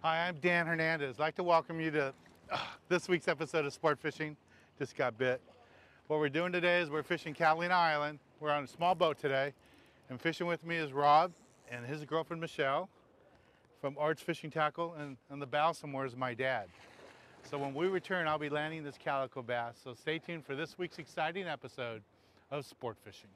Hi, I'm Dan Hernandez. I'd like to welcome you to this week's episode of Sport Fishing. Just got bit. What we're doing today is we're fishing Catalina Island. We're on a small boat today. And fishing with me is Rob and his girlfriend Michelle from Arts Fishing Tackle. And on the bow somewhere is my dad. So when we return, I'll be landing this calico bass. So stay tuned for this week's exciting episode of Sport Fishing.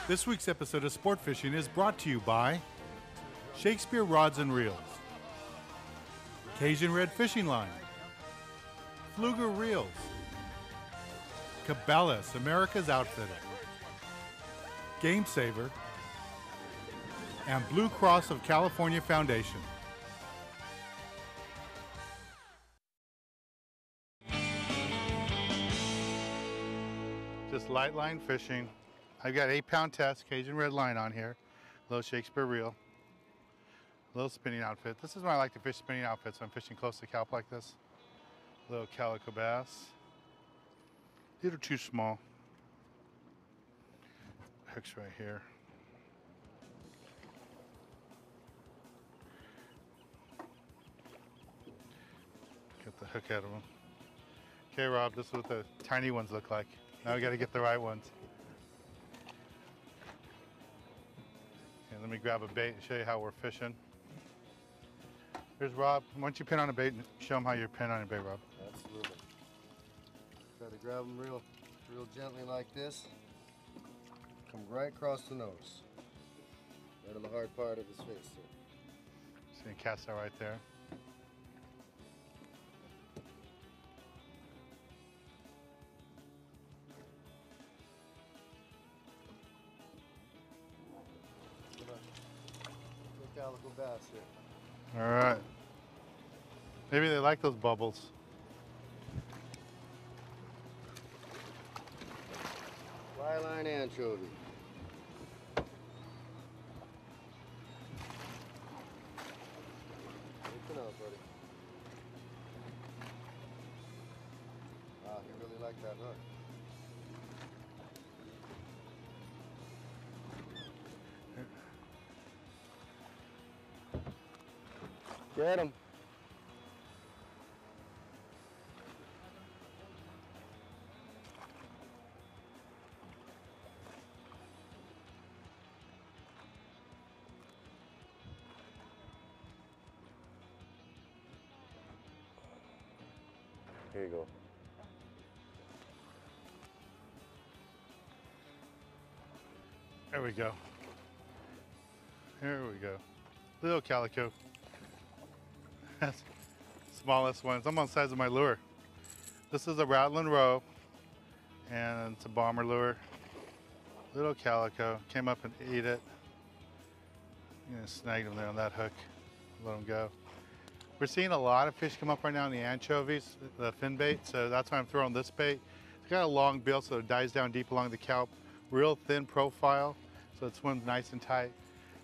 This week's episode of Sport Fishing is brought to you by Shakespeare Rods and Reels, Cajun Red Fishing Line, Fluger Reels, Cabela's, America's Outfitter, Game Saver, and Blue Cross of California Foundation. Just light line fishing. I've got 8-pound test Cajun red line on here, little Shakespeare reel, little spinning outfit. This is when I like to fish spinning outfits when I'm fishing close to kelp like this. Little calico bass. These are too small. Hook's right here. Get the hook out of them. Okay, Rob, this is what the tiny ones look like. Now we got to get the right ones. Let me grab a bait and show you how we're fishing. Here's Rob. Why don't you pin on a bait and show them how you pin on a bait, Rob? Absolutely. Try to grab them real gently like this. Come right across the nose. Right on the hard part of his face there. Just gonna cast that right there. Calico bass here. All right. Maybe they like those bubbles. Fly line anchovy. Open up, buddy. Wow, he really liked that hook. Get him. Here you go. There we go. Here we go. Little calico. That's smallest ones. I'm on the size of my lure. This is a rattling roe, and it's a bomber lure. Little calico. Came up and ate it. I'm gonna snag him there on that hook. Let him go. We're seeing a lot of fish come up right now in the anchovies, the fin bait, so that's why I'm throwing this bait. It's got a long bill, so it dives down deep along the kelp. Real thin profile, so it swims nice and tight.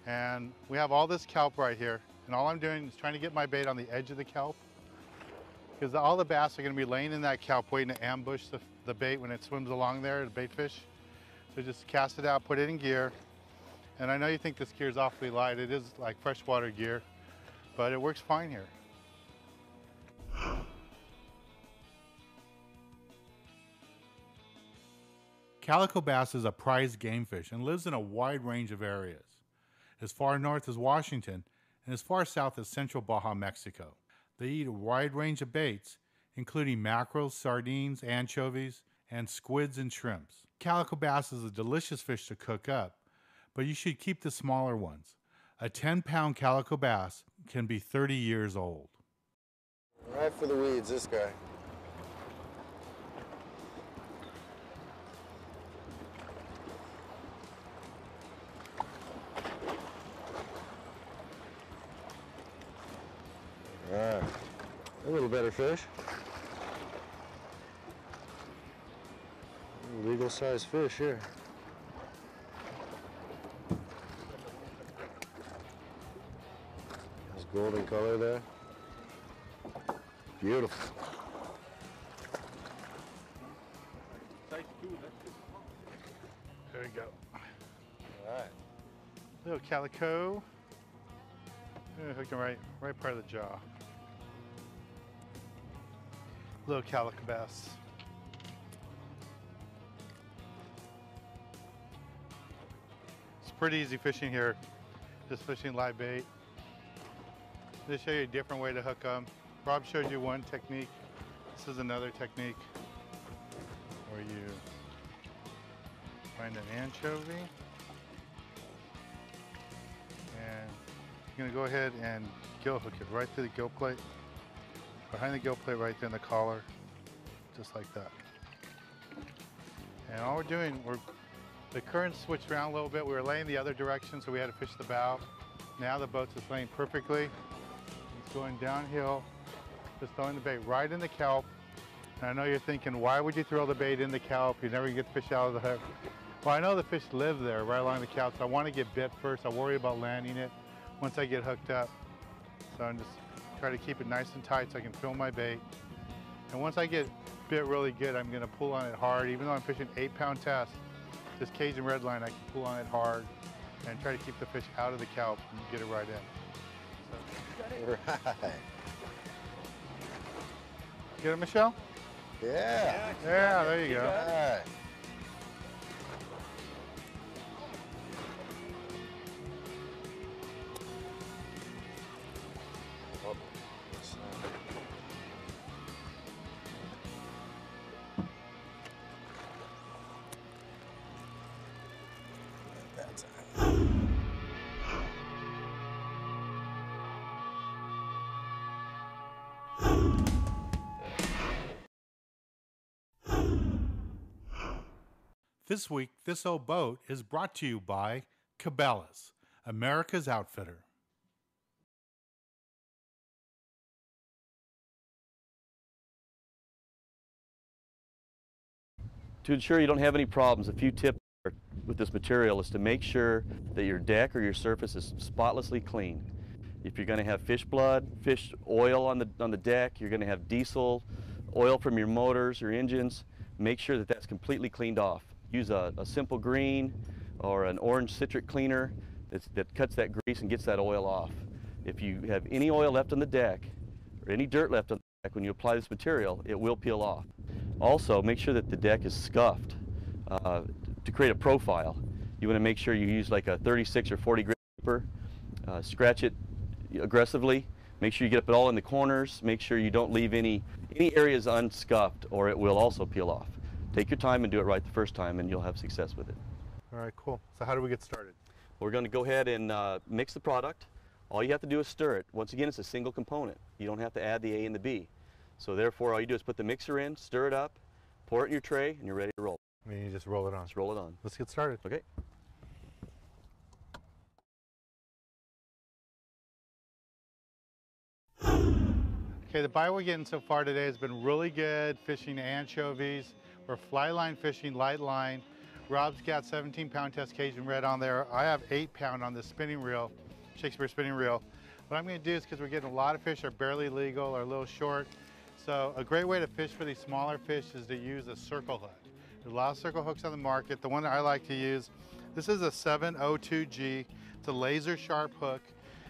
And we have all this kelp right here. And all I'm doing is trying to get my bait on the edge of the kelp, because all the bass are going to be laying in that kelp waiting to ambush the bait when it swims along there, the bait fish. So just cast it out, put it in gear. And I know you think this gear is awfully light. It is like freshwater gear, but it works fine here. Calico bass is a prized game fish and lives in a wide range of areas, as far north as Washington and as far south as central Baja, Mexico. They eat a wide range of baits, including mackerel, sardines, anchovies, and squids and shrimps. Calico bass is a delicious fish to cook up, but you should keep the smaller ones. A 10-pound calico bass can be 30 years old. Right for the weeds, this guy. All right, a little better fish. Legal size fish here. Nice golden color there. Beautiful. There we go. All right. Little calico. Hook him right part of the jaw. Little calico bass. It's pretty easy fishing here. Just fishing live bait. I'll show you a different way to hook them. Rob showed you one technique. This is another technique where you find an anchovy and you're gonna go ahead and gill hook it right through the gill plate. Behind the gill plate right there in the collar, just like that. And all we're doing, the current switched around a little bit. We were laying the other direction, so we had to fish the bow. Now the boat's just laying perfectly. It's going downhill, just throwing the bait right in the kelp. And I know you're thinking, why would you throw the bait in the kelp? You're never gonna get the fish out of the hook. Well, I know the fish live there right along the kelp, so I want to get bit first. I worry about landing it once I get hooked up. So I'm just try to keep it nice and tight so I can feel my bait. And once I get bit really good, I'm gonna pull on it hard. Even though I'm fishing 8-pound test, this Cajun red line, I can pull on it hard and try to keep the fish out of the kelp and get it right in. So. Right. Get it, Michelle? Yeah. Yeah, there you go. All right. This week, This Old Boat is brought to you by Cabela's, America's Outfitter. To ensure you don't have any problems, a few tips with this material is to make sure that your deck or your surface is spotlessly clean. If you're going to have fish blood, fish oil on the deck, you're going to have diesel, oil from your motors or engines, make sure that that's completely cleaned off. Use a simple green or an orange citric cleaner that cuts that grease and gets that oil off. If you have any oil left on the deck or any dirt left on the deck when you apply this material, it will peel off. Also, make sure that the deck is scuffed to create a profile. You want to make sure you use like a 36 or 40 grit paper, scratch it aggressively, make sure you get it all in the corners, make sure you don't leave any areas unscuffed or it will also peel off. Take your time and do it right the first time and you'll have success with it. All right, cool. So how do we get started? We're going to go ahead and mix the product. All you have to do is stir it. Once again, it's a single component. You don't have to add the A and the B. So therefore, all you do is put the mixer in, stir it up, pour it in your tray, and you're ready to roll. I mean, you just roll it on. Just roll it on. Let's get started. Okay. Okay, the bite we're getting so far today has been really good. Fishing anchovies. We're fly line fishing, light line. Rob's got 17-pound test Cajun red on there. I have 8-pound on this spinning reel, Shakespeare spinning reel. What I'm going to do is, because we're getting a lot of fish are barely legal or a little short, so a great way to fish for these smaller fish is to use a circle hook. There's a lot of circle hooks on the market. The one that I like to use, this is a 702G. It's a laser sharp hook.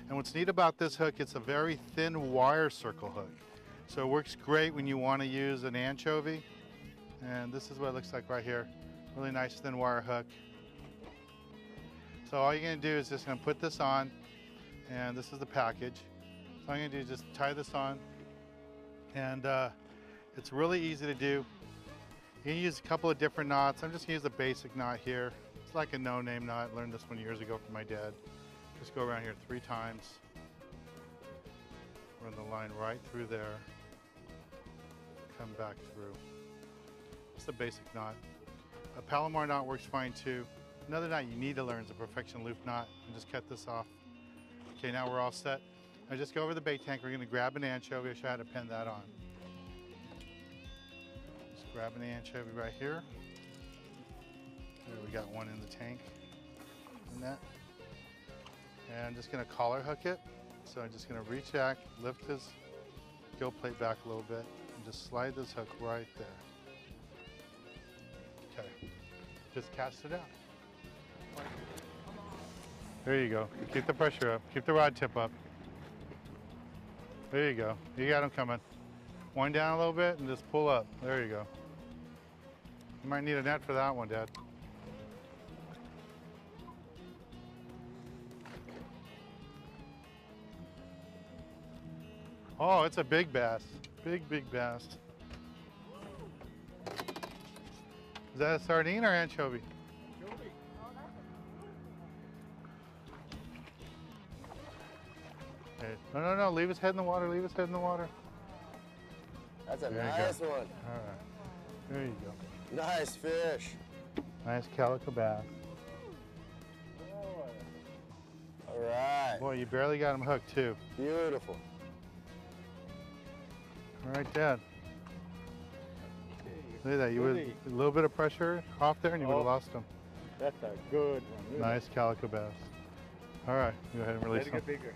And what's neat about this hook, it's a very thin wire circle hook. So it works great when you want to use an anchovy. And this is what it looks like right here. Really nice thin wire hook. So all you're gonna do is just gonna put this on, and this is the package. So all I'm gonna do is just tie this on, and it's really easy to do. You can use a couple of different knots. I'm just gonna use a basic knot here. It's like a no-name knot. I learned this one years ago from my dad. Just go around here 3 times. Run the line right through there. Come back through. It's a basic knot. A Palomar knot works fine too. Another knot you need to learn is a perfection loop knot. And just cut this off. Okay, now we're all set. Now just go over the bait tank. We're gonna grab an anchovy. I'll show you how to pin that on. Just grab an anchovy right here. There, we got one in the tank. In that. And I'm just gonna collar hook it. So I'm just gonna reach back, lift his gill plate back a little bit, and just slide this hook right there. Okay, just cast it out. There you go. Keep the pressure up. Keep the rod tip up. There you go. You got him coming. Wind down a little bit and just pull up. There you go. You might need a net for that one, Dad. Oh, it's a big bass. Big, big bass. Is that a sardine or anchovy? Anchovy. Okay. No, no, no. Leave his head in the water. Leave his head in the water. That's a There you nice go. one. All right. There you go. Nice fish. Nice calico bass. All right. Boy, you barely got him hooked too. Beautiful. All right, Dad. Look at that. You would a little bit of pressure off there, and you would have lost him. That's a good one. Really. Nice calico bass. All right, go ahead and release Let it him. get bigger.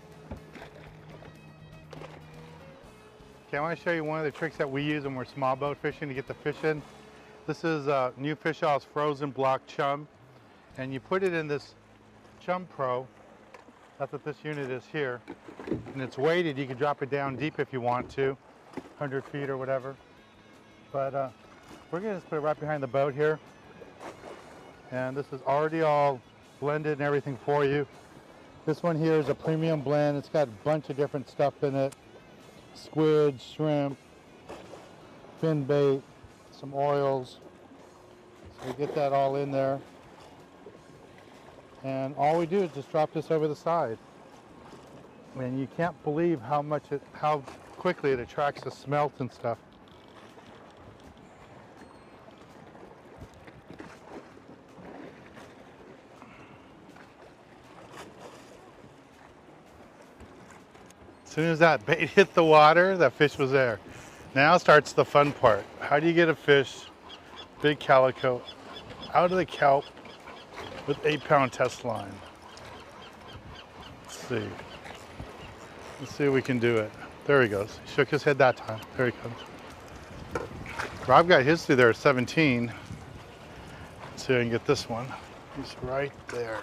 Okay, I want to show you one of the tricks that we use when we're small boat fishing to get the fish in. This is New Fish Oil's frozen block chum, and you put it in this Chum Pro. That's what this unit is here, and it's weighted. You can drop it down deep if you want to, 100 feet or whatever. But we're gonna just put it right behind the boat here, and this is already all blended and everything for you. This one here is a premium blend. It's got a bunch of different stuff in it. Squid, shrimp, fin bait, some oils. So we get that all in there. And all we do is just drop this over the side. And you can't believe how quickly it attracts the smelt and stuff. As soon as that bait hit the water, that fish was there. Now starts the fun part. How do you get a fish, big calico, out of the kelp with 8-pound test line? Let's see. Let's see if we can do it. There he goes. He shook his head that time. There he comes. Rob got his through there at 17. Let's see if I can get this one. He's right there.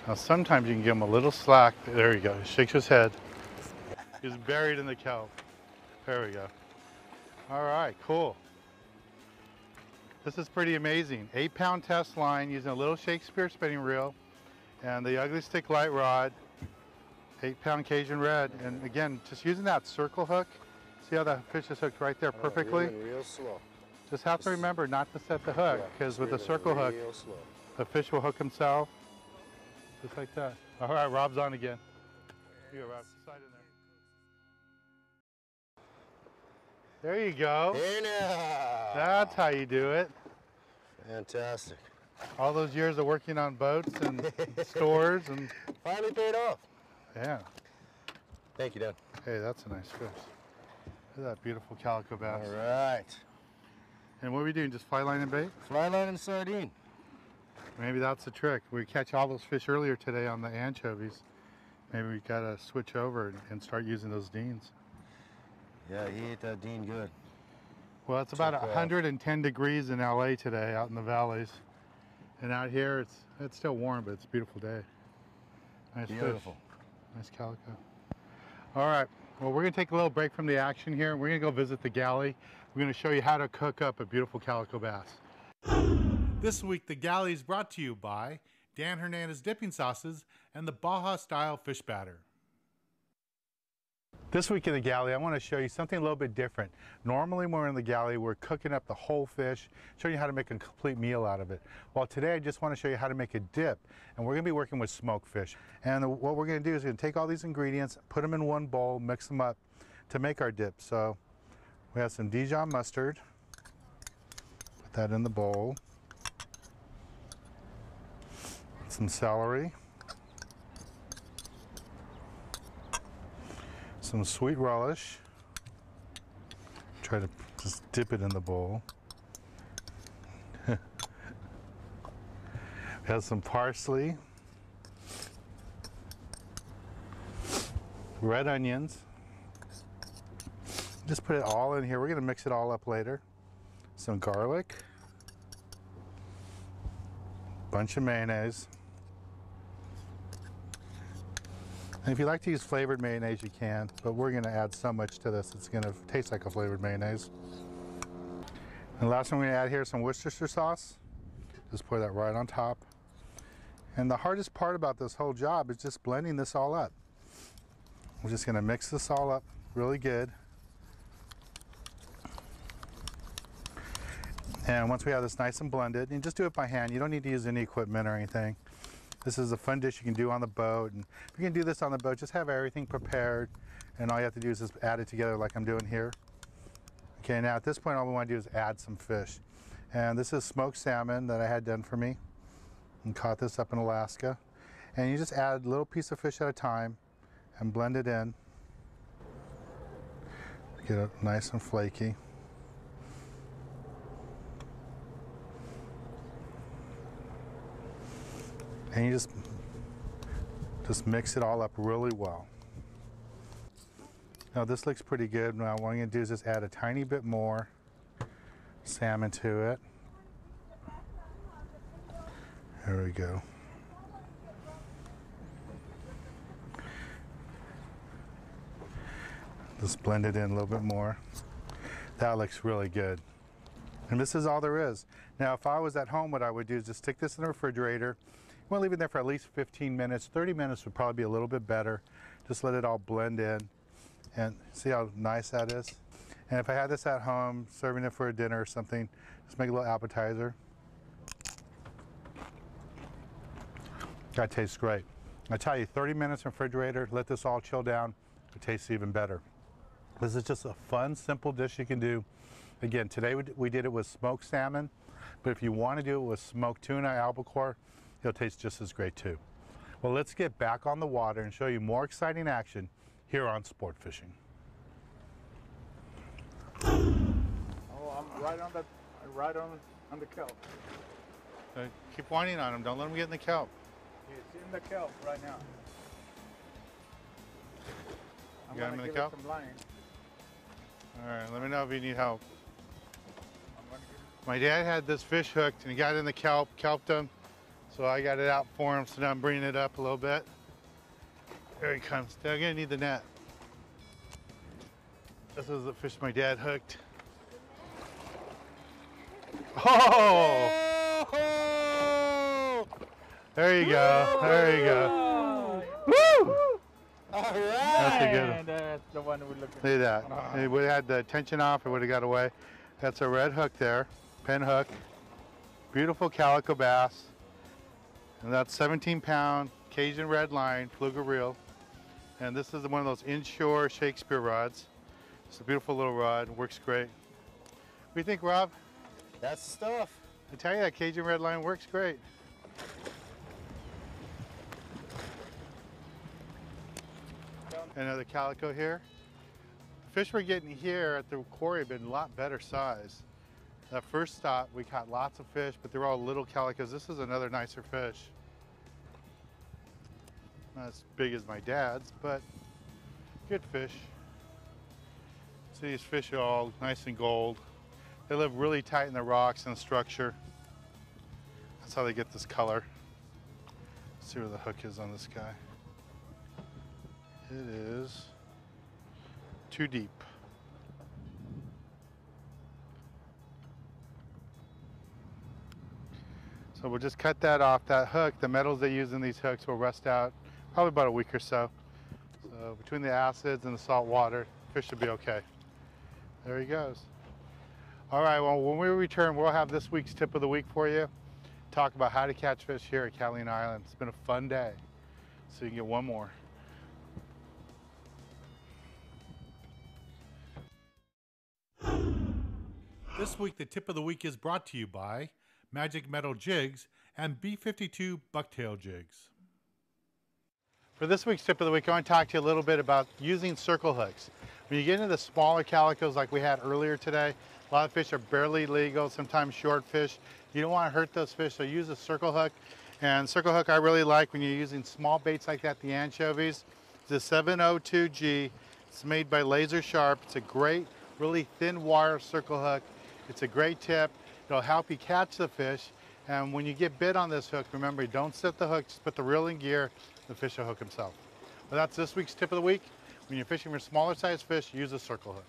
Now sometimes you can give him a little slack. There you go. He shakes his head. He's buried in the kelp. There we go. All right, cool. This is pretty amazing. 8-pound test line using a little Shakespeare spinning reel and the Ugly Stick light rod, 8-pound Cajun red. And again, just using that circle hook. See how that fish is hooked right there perfectly? Real slow. Just have to remember not to set the hook, because with the circle hook, Slow. the fish will hook himself. Just like that. All right, Rob's on again. Here you go, Rob. Slide in there. There you go. Hey now. That's how you do it. Fantastic. All those years of working on boats and stores and Finally paid off. yeah. Thank you, Dad. Hey, that's a nice fish. Look at that beautiful calico bass. All right. And what are we doing? Just fly line and bait? Fly line and sardine. Maybe that's the trick. We catch all those fish earlier today on the anchovies. Maybe we gotta switch over and start using those deans. Yeah, he ate that dean good. Well, it's about Took, 110 degrees in LA today out in the valleys. And out here, it's still warm, but it's a beautiful day. Nice Beautiful. fish. Nice calico. All right, well, we're gonna take a little break from the action here. We're gonna go visit the galley. We're gonna show you how to cook up a beautiful calico bass. This week, the galley is brought to you by Dan Hernandez Dipping Sauces and the Baja Style Fish Batter. This week in the galley, I want to show you something a little bit different. Normally when we're in the galley, we're cooking up the whole fish, showing you how to make a complete meal out of it. Well, today I just want to show you how to make a dip, and we're going to be working with smoked fish. And what we're going to do is we're going to take all these ingredients, put them in one bowl, mix them up to make our dip. So we have some Dijon mustard, put that in the bowl. Some celery, some sweet relish, try to just dip it in the bowl. We have some parsley, red onions, just put it all in here. We're going to mix it all up later. Some garlic, bunch of mayonnaise. And if you like to use flavored mayonnaise, you can, but we're going to add so much to this, it's going to taste like a flavored mayonnaise. And the last thing we're going to add here is some Worcestershire sauce. Just pour that right on top. And the hardest part about this whole job is just blending this all up. We're just going to mix this all up really good. And once we have this nice and blended, and just do it by hand, you don't need to use any equipment or anything. This is a fun dish you can do on the boat, and if you can do this on the boat, just have everything prepared, and all you have to do is just add it together like I'm doing here. Okay, now at this point, all we want to do is add some fish. And this is smoked salmon that I had done for me, and caught this up in Alaska. And you just add a little piece of fish at a time, and blend it in. Get it nice and flaky. And you just mix it all up really well. Now this looks pretty good. Now what I'm going to do is just add a tiny bit more salmon to it. There we go. Just blend it in a little bit more. That looks really good. And this is all there is. Now if I was at home, what I would do is just stick this in the refrigerator. You want to leave it there for at least 15 minutes. 30 minutes would probably be a little bit better. Just let it all blend in. And see how nice that is? And if I had this at home, serving it for a dinner or something, just make a little appetizer. That tastes great. I tell you, 30 minutes in the refrigerator, let this all chill down, it tastes even better. This is just a fun, simple dish you can do. Again, today we did it with smoked salmon, but if you want to do it with smoked tuna, albacore, it'll taste just as great too. Well, let's get back on the water and show you more exciting action here on Sport Fishing. Oh, I'm right on the kelp. Keep whining on him. Don't let him get in the kelp. He's in the kelp right now. I'm got him gonna in the give it kelp? some line. All right, let me know if you need help. My dad had this fish hooked and he got in the kelp, kelped him. So I got it out for him, so now I'm bringing it up a little bit. There he comes. Now I'm gonna need the net. This is the fish my dad hooked. Oh! There you go. There you go. Woo! All right. That's a good one. That's the one we're looking for. Look at that. It would have had the tension off, it would have got away. That's a red hook there, pin hook. Beautiful calico bass. And that's 17-pound Cajun red line, fluger reel. And this is one of those inshore Shakespeare rods. It's a beautiful little rod, works great. What do you think, Rob? That's the stuff. I tell you, that Cajun red line works great. Another calico here. The fish we're getting here at the quarry have been a lot better size. That first stop, we caught lots of fish, but they're all little calicos. This is another nicer fish. Not as big as my dad's, but good fish. See, these fish are all nice and gold. They live really tight in the rocks and the structure. That's how they get this color. Let's see where the hook is on this guy. It is too deep. So we'll just cut that off. That hook, the metals they use in these hooks will rust out probably about a week or so. So between the acids and the salt water, fish should be okay. There he goes. All right, well, when we return, we'll have this week's tip of the week for you. Talk about how to catch fish here at Catalina Island. It's been a fun day. So you can get one more. This week, the tip of the week is brought to you by Magic Metal Jigs and B52 Bucktail Jigs. For this week's tip of the week, I want to talk to you a little bit about using circle hooks. When you get into the smaller calicos like we had earlier today, a lot of fish are barely legal, sometimes short fish. You don't want to hurt those fish, so use a circle hook. And circle hook I really like when you're using small baits like that, the anchovies. It's a 702G. It's made by Laser Sharp. It's a great, really thin wire circle hook. It's a great tip. It'll help you catch the fish. And when you get bit on this hook, remember, don't set the hook, just put the reel in gear, the fish will hook himself. Well, that's this week's tip of the week. When you're fishing for smaller sized fish, use a circle hook.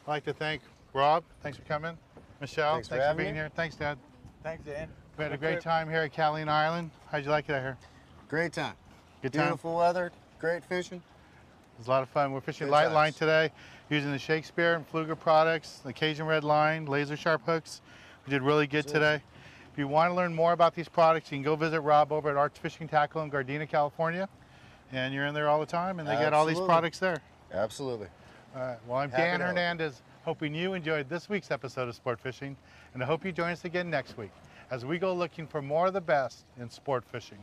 I'd like to thank Rob. Thanks for coming. Michelle, Thanks for being having me. here. Thanks, Dad. Thanks, Dan. We had a great time here at Catalina Island. How'd you like it out here? Great time. Good time? Beautiful weather, great fishing. It was a lot of fun. We're fishing Good light times. line today, using the Shakespeare and Fluger products, the Cajun Red line, Laser Sharp hooks. We did really good today. If you want to learn more about these products, you can go visit Rob over at Arts Fishing Tackle in Gardena, California. And you're in there all the time, and they got all these Absolutely. products there. Absolutely. All right. Well, I'm Happy Dan to help. Hernandez, hoping you enjoyed this week's episode of Sport Fishing, and I hope you join us again next week as we go looking for more of the best in sport fishing.